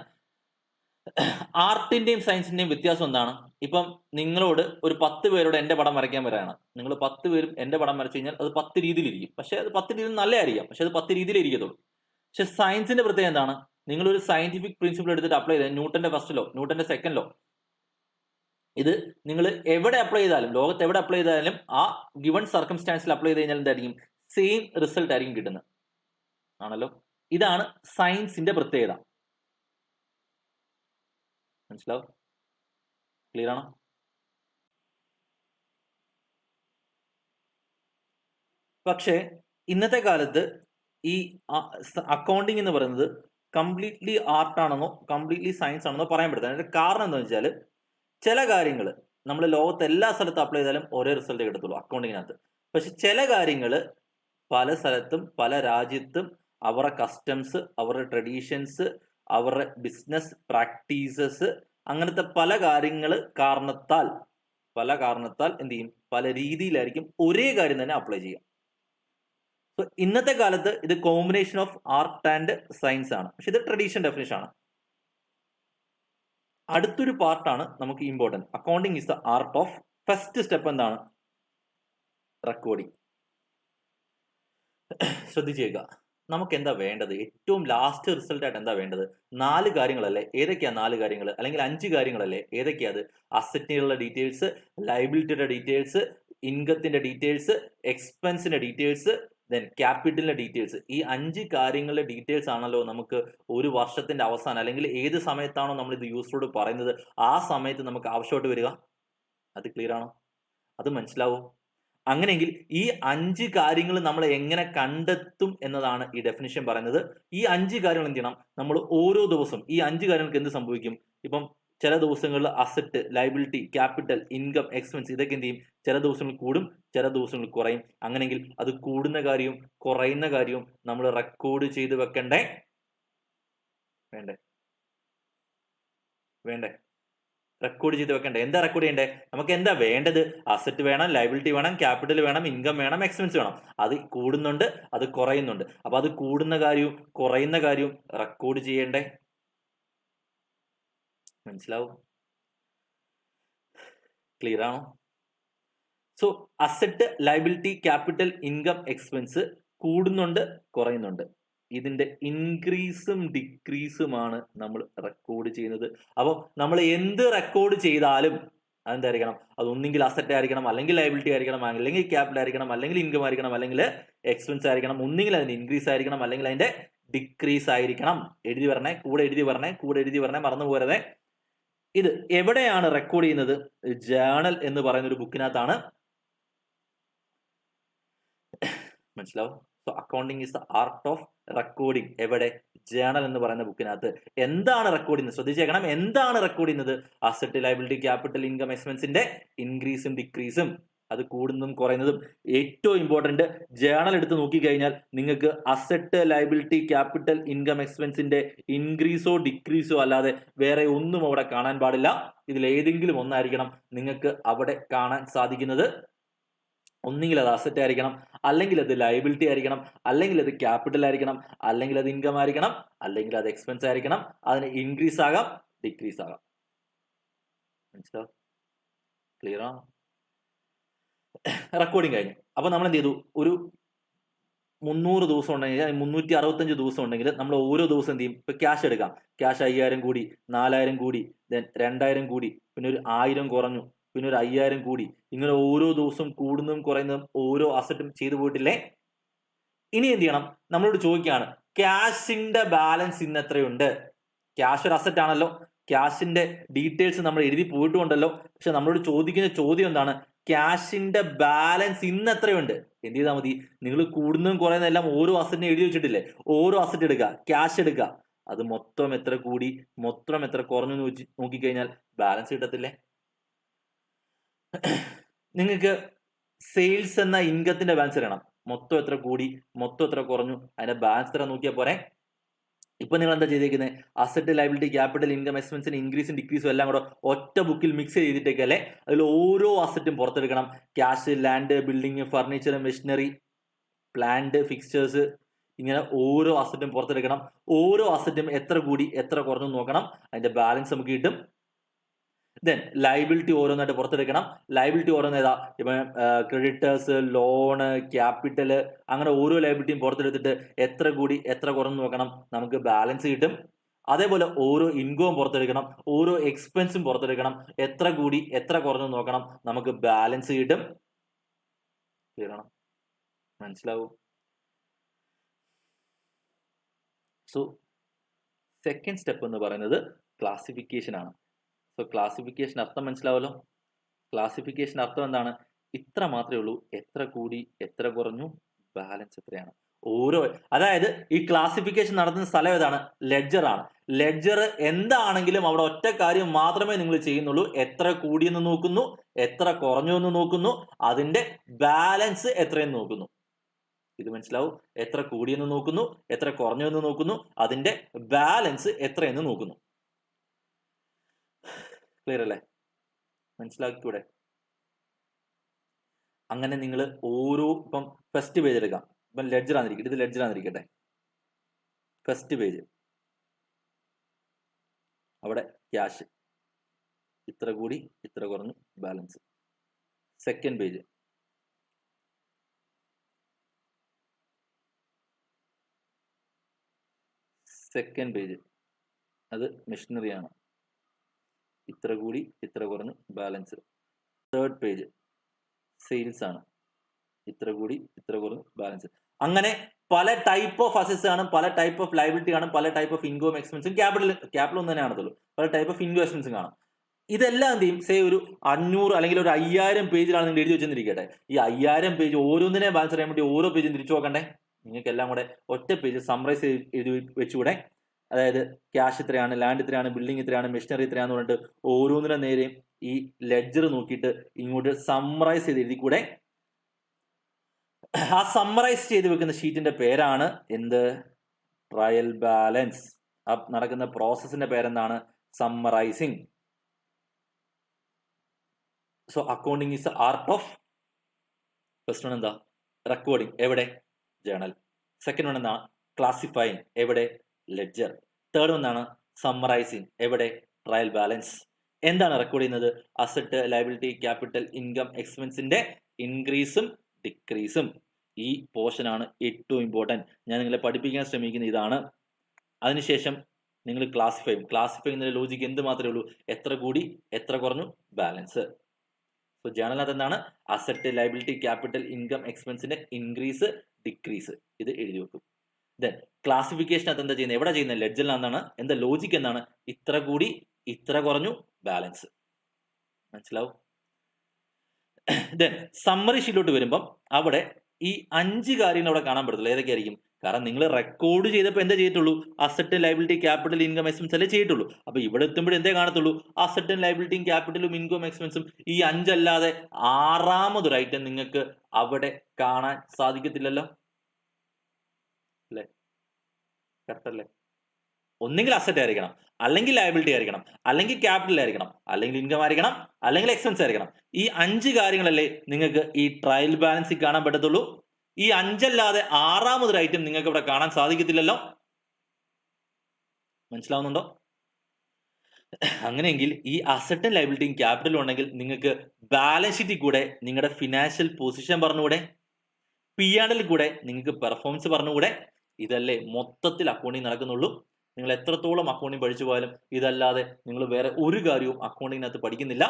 ആർട്ടിന്റെയും സയൻസിന്റെയും വ്യത്യാസം എന്താണ്? ഇപ്പം നിങ്ങളോട് ഒരു 10 പേരോട് എന്റെ പടം വരയ്ക്കാൻ വരാണ്. നിങ്ങൾ 10 പേരും എന്റെ പടം വരച്ചു കഴിഞ്ഞാൽ അത് 10 രീതിയിലിരിക്കും. പക്ഷെ അത് 10 രീതിയിൽ നല്ലതായിരിക്കാം, പക്ഷെ അത് 10 രീതിയിലേ ഇരിക്കത്തുള്ളൂ. പക്ഷെ സയൻസിന്റെ പ്രത്യേകത എന്താണ്? നിങ്ങളൊരു സയന്റിഫിക് പ്രിൻസിപ്പിൾ എടുത്തിട്ട് അപ്ലൈ ചെയ്താൽ, ന്യൂട്ടന്റെ ഫസ്റ്റ് ലോ, ന്യൂട്ടന്റെ സെക്കൻഡ് ലോ, ഇത് നിങ്ങൾ എവിടെ അപ്ലൈ ചെയ്താലും, ലോകത്ത് എവിടെ അപ്ലൈ ചെയ്താലും ആ ഗിവൺ സർക്കംസ്റ്റാൻസിൽ അപ്ലൈ ചെയ്ത് കഴിഞ്ഞാൽ എന്തായിരിക്കും? സെയിം റിസൾട്ട് ആയിരിക്കും കിട്ടുന്നത്, ആണല്ലോ. ഇതാണ് സയൻസിന്റെ പ്രത്യേകത. മനസ്സിലാവും? ക്ലിയർ ആണോ? പക്ഷേ ഇന്നത്തെ കാലത്ത് ഈ അക്കൗണ്ടിങ് എന്ന് പറയുന്നത് കംപ്ലീറ്റ്ലി ആർട്ടാണെന്നോ കംപ്ലീറ്റ്ലി സയൻസ് ആണെന്നോ പറയാൻ പറ്റില്ല. അതിന്റെ കാരണം എന്താണെന്ന് വെച്ചാൽ, ചില കാര്യങ്ങൾ നമ്മൾ ലോകത്ത് എല്ലാ സ്ഥലത്തും അപ്ലൈ ചെയ്താലും ഒരേ റിസൾട്ട് കിട്ടത്തുള്ളൂ അക്കൗണ്ടിങ്ങിനകത്ത്. പക്ഷെ ചില കാര്യങ്ങൾ പല സ്ഥലത്തും പല രാജ്യത്തും അവരുടെ കസ്റ്റംസ്, അവരുടെ ട്രഡീഷൻസ്, അവരുടെ ബിസിനസ് പ്രാക്ടീസസ്, അങ്ങനത്തെ പല കാര്യങ്ങൾ കാരണത്താൽ എന്ത് ചെയ്യും? പല രീതിയിലായിരിക്കും ഒരേ കാര്യം തന്നെ അപ്ലൈ ചെയ്യുക. സോ ഇന്നത്തെ കാലത്ത് ഇത് combination of art and science ആണ്. പക്ഷെ ഇത് ട്രഡീഷണൽ ഡെഫിനിഷൻ ആണ്. അടുത്തൊരു പാർട്ടാണ് നമുക്ക് important. Accounting is the art of. First step എന്താണ്? റെക്കോർഡിങ്. ശ്രദ്ധിച്ചേക്കുക, നമുക്ക് എന്താ വേണ്ടത്? ഏറ്റവും ലാസ്റ്റ് റിസൾട്ട് ആയിട്ട് എന്താ വേണ്ടത്? 4 കാര്യങ്ങളല്ലേ? ഏതൊക്കെയാ 4 കാര്യങ്ങൾ? അല്ലെങ്കിൽ 5 കാര്യങ്ങളല്ലേ? ഏതൊക്കെയാ അത്? അസറ്റിനുള്ള ഡീറ്റെയിൽസ്, ലയബിലിറ്റിയുടെ ഡീറ്റെയിൽസ്, ഇൻകത്തിന്റെ ഡീറ്റെയിൽസ്, എക്സ്പെൻസിന്റെ ഡീറ്റെയിൽസ്, ദെൻ ക്യാപിറ്റലിന്റെ ഡീറ്റെയിൽസ്. ഈ 5 കാര്യങ്ങളുടെ ഡീറ്റെയിൽസ് ആണല്ലോ നമുക്ക് ഒരു വർഷത്തിന്റെ അവസാനം, അല്ലെങ്കിൽ ഏത് സമയത്താണോ നമ്മൾ ഇത് യൂസ്ഫുൾ പറയുന്നത് ആ സമയത്ത് നമുക്ക് ആവശ്യമായിട്ട് വരിക. അത് ക്ലിയർ ആണോ? അത് മനസ്സിലാവോ? അങ്ങനെയെങ്കിൽ ഈ 5 കാര്യങ്ങൾ നമ്മൾ എങ്ങനെ കണ്ടെത്തും എന്നതാണ് ഈ ഡെഫിനിഷൻ പറയുന്നത്. ഈ 5 കാര്യങ്ങൾ എന്ത് ചെയ്യണം? നമ്മൾ ഓരോ ദിവസം ഈ 5 കാര്യങ്ങൾക്ക് എന്ത് സംഭവിക്കും? ഇപ്പം ചില ദിവസങ്ങളിൽ asset, liability, capital, income, expense, ഇതൊക്കെ എന്ത് ചെയ്യും? ചില ദിവസങ്ങൾ കൂടും, ചില ദിവസങ്ങൾ കുറയും. അങ്ങനെയെങ്കിൽ അത് കൂടുന്ന കാര്യവും കുറയുന്ന കാര്യവും നമ്മൾ റെക്കോർഡ് ചെയ്ത് വെക്കണ്ടേ? വേണ്ടേ? റെക്കോർഡ് ചെയ്ത് വെക്കണ്ടേ? എന്താ റെക്കോർഡ് ചെയ്യണ്ടേ? നമുക്ക് എന്താ വേണ്ടത്? അസറ്റ് വേണം, ലയബിലിറ്റി വേണം, ക്യാപിറ്റൽ വേണം, ഇൻകം വേണം, എക്സ്പെൻസ് വേണം. അത് കൂടുന്നുണ്ട്, അത് കുറയുന്നുണ്ട്. അപ്പൊ അത് കൂടുന്ന കാര്യവും കുറയുന്ന കാര്യവും റെക്കോർഡ് ചെയ്യണ്ടേ? മനസ്സിലാവും? ക്ലിയർ ആണോ? So asset, liability, capital, income, expense കൂടുന്നുണ്ട്, കുറയുന്നുണ്ട്. ഇതിന്റെ ഇൻക്രീസും ഡിക്രീസുമാണ് നമ്മൾ റെക്കോർഡ് ചെയ്യുന്നത്. അപ്പം നമ്മൾ എന്ത് റെക്കോർഡ് ചെയ്താലും അതെന്തായിരിക്കണം? അത് ഒന്നെങ്കിൽ അസറ്റ് ആയിരിക്കണം, അല്ലെങ്കിൽ ലയബിലിറ്റി ആയിരിക്കണം, അല്ലെങ്കിൽ ക്യാപിറ്റൽ ആയിരിക്കണം, അല്ലെങ്കിൽ ഇൻകം ആയിരിക്കണം, അല്ലെങ്കിൽ എക്സ്പെൻസ് ആയിരിക്കണം. ഒന്നെങ്കിൽ അതിന്റെ ഇൻക്രീസ് ആയിരിക്കണം, അല്ലെങ്കിൽ അതിന്റെ ഡിക്രീസ് ആയിരിക്കണം. എഴുതി പറഞ്ഞേ, കൂടെ എഴുതി പറഞ്ഞേ, മറന്നു പോരുതേ. ഇത് എവിടെയാണ് റെക്കോർഡ് ചെയ്യുന്നത്? ജേണൽ എന്ന് പറയുന്ന ഒരു ബുക്കിനകത്താണ്. മനസ്സിലാവും? So accounting is the art of recording. എവിടെ? ജേണൽ എന്ന് പറയുന്ന ബുക്കിനകത്ത്. എന്താണ് റെക്കോർഡ് ചെയ്യുന്നത്? ശ്രദ്ധിച്ചേക്കണം, എന്താണ് റെക്കോർഡ് ചെയ്യുന്നത്? അസറ്റ്, ലയബിലിറ്റി, ക്യാപിറ്റൽ, ഇൻകം, എക്സ്പെൻസിന്റെ ഇൻക്രീസും ഡിക്രീസും, അത് കൂടുന്നതും കുറയുന്നതും. ഏറ്റവും ഇമ്പോർട്ടന്റ്, ജേണൽ എടുത്ത് നോക്കിക്കഴിഞ്ഞാൽ നിങ്ങൾക്ക് അസറ്റ്, ലയബിലിറ്റി, ക്യാപിറ്റൽ, ഇൻകം, എക്സ്പെൻസിന്റെ ഇൻക്രീസോ ഡിക്രീസോ അല്ലാതെ വേറെ ഒന്നും അവിടെ കാണാൻ പാടില്ല. ഇതിൽ ഏതെങ്കിലും ഒന്നായിരിക്കണം നിങ്ങൾക്ക് അവിടെ കാണാൻ സാധിക്കുന്നത്. ഒന്നുകിൽ അത് അസറ്റ് ആയിരിക്കണം, അല്ലെങ്കിൽ അത് ലയബിലിറ്റി ആയിരിക്കണം, അല്ലെങ്കിൽ അത് ക്യാപിറ്റൽ ആയിരിക്കണം, അല്ലെങ്കിൽ അത് ഇൻകം ആയിരിക്കണം, അല്ലെങ്കിൽ അത് എക്സ്പെൻസ് ആയിരിക്കണം. അതിന് ഇൻക്രീസ് ആകാം, ഡിക്രീസ് ആകാം. മനസ്സിലാവും? ക്ലിയർ ആണോ? റെക്കോർഡിംഗ് കഴിഞ്ഞു. അപ്പൊ നമ്മൾ എന്ത് ചെയ്തു? ഒരു 300 ദിവസം ഉണ്ടെങ്കിൽ 365 ദിവസം ഉണ്ടെങ്കിൽ നമ്മൾ ഓരോ ദിവസം എന്ത് ചെയ്യും? ഇപ്പൊ ക്യാഷ് എടുക്കാം. ക്യാഷ് 5000 കൂടി, 4000 കൂടി, ദെൻ 2000 കൂടി, പിന്നെ ഒരു 1000 കുറഞ്ഞു, പിന്നെ ഒരു 5000 കൂടി. ഇങ്ങനെ ഓരോ ദിവസം കൂടുന്നതും കുറയുന്നതും ഓരോ അസറ്റും ചെയ്തു പോയിട്ടില്ലേ? ഇനി എന്ത് ചെയ്യണം? നമ്മളോട് ചോദിക്കുകയാണ് ക്യാഷിന്റെ ബാലൻസ് ഇന്ന് എത്രയുണ്ട്? ക്യാഷ് ഒരു അസറ്റ് ആണല്ലോ. ക്യാഷിന്റെ ഡീറ്റെയിൽസ് നമ്മൾ എഴുതി പോയിട്ടുണ്ടല്ലോ. പക്ഷെ നമ്മളോട് ചോദിക്കുന്ന ചോദ്യം എന്താണ്? ക്യാഷിന്റെ ബാലൻസ് ഇന്ന് എത്രയുണ്ട്? എന്ത് ചെയ്താൽ മതി? നിങ്ങൾ കൂടുന്നതും കുറയുന്നതെല്ലാം ഓരോ അസറ്റിനെ എഴുതി വെച്ചിട്ടില്ലേ? ഓരോ അസറ്റ് എടുക്കുക, ക്യാഷ് എടുക്കുക. അത് മൊത്തം എത്ര കൂടി, മൊത്തം എത്ര കുറഞ്ഞു എന്ന് നോക്കിക്കഴിഞ്ഞാൽ ബാലൻസ് കിട്ടത്തില്ലേ? നിങ്ങൾക്ക് സെയിൽസ് എന്ന ഇൻകത്തിന്റെ ബാലൻസ് അറിയണം. മൊത്തം എത്ര കൂടി, മൊത്തം എത്ര കുറഞ്ഞു, അതിന്റെ ബാലൻസ് എത്ര നോക്കിയാൽ പോരെ? ഇപ്പൊ നിങ്ങൾ എന്താ ചെയ്തേക്കുന്നത്? അസറ്റ്, ലയബിലിറ്റി, ക്യാപിറ്റൽ, ഇൻകം, എക്സ്പെൻസിന് ഇൻക്രീസും ഡിക്രീസും എല്ലാം കൂടെ ഒറ്റ ബുക്കിൽ മിക്സ് ചെയ്തിട്ടേക്കല്ലേ? അതിൽ ഓരോ അസറ്റും പുറത്തെടുക്കണം. Cash, land, building, furniture, machinery, plant, fixtures, ഇങ്ങനെ ഓരോ അസറ്റും പുറത്തെടുക്കണം. ഓരോ അസറ്റും എത്ര കൂടി എത്ര കുറഞ്ഞു നോക്കണം. അതിന്റെ ബാലൻസ് നമുക്ക് കിട്ടും. ദെൻ ലയബിലിറ്റി ഓരോന്നായിട്ട് പുറത്തെടുക്കണം. ലയബിലിറ്റി ഓരോന്ന് ഏതാ? ഇപ്പൊ ക്രെഡിറ്റേഴ്സ്, ലോണ്, ക്യാപിറ്റല്, അങ്ങനെ ഓരോ ലയബിലിറ്റിയും പുറത്തെടുത്തിട്ട് എത്ര കൂടി എത്ര കുറഞ്ഞു നോക്കണം. നമുക്ക് ബാലൻസ് കിട്ടും. അതേപോലെ ഓരോ ഇൻകവും പുറത്തെടുക്കണം. ഓരോ എക്സ്പെൻസും പുറത്തെടുക്കണം. എത്ര കൂടി എത്ര കുറഞ്ഞു നോക്കണം. നമുക്ക് ബാലൻസ് കിട്ടും. ക്ലിയർ ആണോ? മനസ്സിലാവും? സോ സെക്കൻഡ് സ്റ്റെപ്പ് എന്ന് പറയുന്നത് ക്ലാസിഫിക്കേഷൻ ആണ്. സോ ക്ലാസിഫിക്കേഷൻ അർത്ഥം മനസ്സിലാവല്ലോ. ക്ലാസിഫിക്കേഷൻ അർത്ഥം എന്താണ്? ഇത്ര മാത്രമേ ഉള്ളൂ. എത്ര കൂടി എത്ര കുറഞ്ഞു, ബാലൻസ് എത്രയാണ്. ഓരോ അതായത് ഈ ക്ലാസിഫിക്കേഷൻ നടത്തുന്ന സ്ഥലം ഏതാണ്? ലെഡ്ജർ ആണ്. ലെഡ്ജർ എന്താണെങ്കിലും അവിടെ ഒറ്റ കാര്യം മാത്രമേ നിങ്ങൾ ചെയ്യുന്നുള്ളൂ. എത്ര കൂടിയെന്ന് നോക്കുന്നു, എത്ര കുറഞ്ഞു എന്ന് നോക്കുന്നു, അതിന്റെ ബാലൻസ് എത്രയെന്ന് നോക്കുന്നു. ഇത് മനസ്സിലാവും? എത്ര കൂടിയെന്ന് നോക്കുന്നു, എത്ര കുറഞ്ഞു എന്ന് നോക്കുന്നു, അതിന്റെ ബാലൻസ് എത്രയെന്ന് നോക്കുന്നു. ക്ലിയർ അല്ലേ? മനസ്സിലാക്കിക്കൂടെ? അങ്ങനെ നിങ്ങൾ ഓരോ ഇപ്പം ഫസ്റ്റ് പേജ് എടുക്കാം. ഇപ്പം ലെഡ്ജർ ആണെന്നിരിക്കട്ടെ, ഇത് ലെഡ്ജർ ആണെന്നിരിക്കട്ടെ. ഫസ്റ്റ് പേജ് അവിടെ ക്യാഷ് ഇത്ര കൂടി ഇത്ര കുറഞ്ഞു, ബാലൻസ്. സെക്കൻഡ് പേജ് അത് മെഷീനറി ആണ്. ഇത്ര കൂടി ഇത്ര കുറഞ്ഞു, ബാലൻസ്. തേർഡ് പേജ് സെയിൽസ് ആണ്. ഇത്ര കൂടി ഇത്ര കുറഞ്ഞു, ബാലൻസ്. അങ്ങനെ പല ടൈപ്പ് ഓഫ് അസറ്റ്സ് കാണും, പല ടൈപ്പ് ഓഫ് ലയബിലിറ്റി കാണും, പല ടൈപ്പ് ഓഫ് ഇൻകം, എക്സ്പെൻസും, ക്യാപിറ്റൽ ഒന്നും തന്നെ കാണത്തുള്ളൂ. പല ടൈപ്പ് ഓഫ് ഇൻകം, എക്സ്പെൻസും കാണാം. ഇതെല്ലാം എന്ത് ചെയ്യും? സേ ഒരു 500 അല്ലെങ്കിൽ ഒരു 5000 പേജിലാണ് നിങ്ങൾ എഴുതി വെച്ചെന്നിരിക്കട്ടെ. ഈ 5000 പേജ് ഓരോന്നിനെ ബാലൻസ് ചെയ്യാൻ വേണ്ടി ഓരോ പേജും തിരിച്ചു നോക്കണ്ടേ? നിങ്ങൾക്ക് എല്ലാം കൂടെ ഒറ്റ പേജ് സമ്മറൈസ് എഴുതി വെച്ചുകൂടെ? അതായത് ക്യാഷ് ഇത്രയാണ്, ലാൻഡ് ഇത്രയാണ്, ബിൽഡിംഗ് ഇത്രയാണ്, മെഷീനറി ഇത്രയാന്ന് പറഞ്ഞിട്ട് ഓരോന്നിനും നേരെയും ഈ ലെഡ്ജർ നോക്കിയിട്ട് ഇങ്ങോട്ട് സമ്മറൈസ് ചെയ്ത് എഴുതി കൂടെ? ആ സമ്മറൈസ് ചെയ്ത് വെക്കുന്ന ഷീറ്റിന്റെ പേരാണ് എന്ത്? Trial balance. ആ നടക്കുന്ന പ്രോസസ്സിന്റെ പേരെന്താണ്? Summarising. So accounting is art of. First one എന്താ? റെക്കോർഡിങ്. എവിടെ? ജേണൽ. സെക്കൻഡ് വൺ എന്താണ്? ക്ലാസിഫൈങ്. എവിടെ? ലെഡ്ജർ. തേർഡ് വന്നാണ് സമ്മറൈസിങ്. എവിടെ? Trial balance. എന്താണ് റെക്കോർഡ് ചെയ്യുന്നത്? അസറ്റ്, ലയബിലിറ്റി, ക്യാപിറ്റൽ, ഇൻകം, എക്സ്പെൻസിന്റെ ഇൻക്രീസും ഡിക്രീസും. ഈ പോർഷൻ ആണ് ഏറ്റവും ഇമ്പോർട്ടൻറ്റ്. ഞാൻ നിങ്ങളെ പഠിപ്പിക്കാൻ ശ്രമിക്കുന്ന ഇതാണ്. അതിനുശേഷം നിങ്ങൾ ക്ലാസിഫൈ ചെയ്യുന്ന ലോജിക്ക് എന്ത് മാത്രമേ ഉള്ളൂ? എത്ര കൂടി എത്ര കുറഞ്ഞു, ബാലൻസ്. സോ ജേണലിനകത്ത് എന്താണ്? അസറ്റ്, ലയബിലിറ്റി, ക്യാപിറ്റൽ, ഇൻകം, എക്സ്പെൻസിന്റെ ഇൻക്രീസ് ഡിക്രീസ് ഇത് എഴുതി വെക്കും. ദെൻ ക്ലാസിഫിക്കേഷനകത്ത് എന്താ ചെയ്യുന്നത്? എവിടെ ചെയ്യുന്നത്? ലെഡ്ജറിലാണ്. എന്താ ലോജിക്ക് എന്താണ്? ഇത്ര കൂടി ഇത്ര കുറഞ്ഞു, ബാലൻസ്. മനസ്സിലാവും? ദെൻ സമ്മറി ഷീറ്റിലോട്ട് വരുമ്പം അവിടെ ഈ 5 കാര്യങ്ങൾ അവിടെ കാണാൻ പറ്റത്തില്ല. ഏതൊക്കെയായിരിക്കും? കാരണം നിങ്ങൾ റെക്കോർഡ് ചെയ്തപ്പോൾ എന്താ ചെയ്തിട്ടുള്ളൂ? Asset, liability, capital, income, expense അല്ലേ ചെയ്തിട്ടുള്ളൂ. അപ്പൊ ഇവിടെ എത്തുമ്പോഴും എന്തേ കാണത്തുള്ളൂ? അസറ്റും, ലയബിലിറ്റിയും, ക്യാപിറ്റലും, ഇൻകം, എക്സ്പെൻസും. ഈ 5 അല്ലാതെ ആറാമതൊരു ഐറ്റം നിങ്ങൾക്ക് അവിടെ കാണാൻ സാധിക്കത്തില്ലല്ലോ. അല്ലേ? കറക്റ്റ് അല്ലേ? ഒന്നെങ്കിൽ അസറ്റ് ആയിരിക്കണം, അല്ലെങ്കിൽ ലയബിലിറ്റി ആയിരിക്കണം, അല്ലെങ്കിൽ ക്യാപിറ്റൽ ആയിരിക്കണം, അല്ലെങ്കിൽ ഇൻകം ആയിരിക്കണം, അല്ലെങ്കിൽ എക്സ്പെൻസ് ആയിരിക്കണം. ഈ 5 കാര്യങ്ങളല്ലേ നിങ്ങൾക്ക് ഈ ട്രയൽ ബാലൻസിൽ കാണാൻ പറ്റത്തുള്ളൂ. ഈ 5 അല്ലാതെ ആറാമതൊരു ഐറ്റം നിങ്ങൾക്ക് ഇവിടെ കാണാൻ സാധിക്കത്തില്ലല്ലോ. മനസ്സിലാവുന്നുണ്ടോ? അങ്ങനെയെങ്കിൽ ഈ അസറ്റും ലയബിലിറ്റിയും ക്യാപിറ്റലും ഉണ്ടെങ്കിൽ നിങ്ങൾക്ക് ബാലൻസ് ഷീറ്റിൽ കൂടെ നിങ്ങളുടെ ഫിനാൻഷ്യൽ പൊസിഷൻ പറഞ്ഞുകൂടെ? P&L കൂടെ നിങ്ങൾക്ക് പെർഫോമൻസ് പറഞ്ഞുകൂടെ? ഇതല്ലേ മൊത്തത്തിൽ അക്കൗണ്ടിങ് നടക്കുന്നുള്ളൂ. നിങ്ങൾ എത്രത്തോളം അക്കൗണ്ടിങ് പഠിച്ചു പോയാലും ഇതല്ലാതെ നിങ്ങൾ വേറെ ഒരു കാര്യവും അക്കൗണ്ടിങ്ങിനകത്ത് പഠിക്കുന്നില്ല.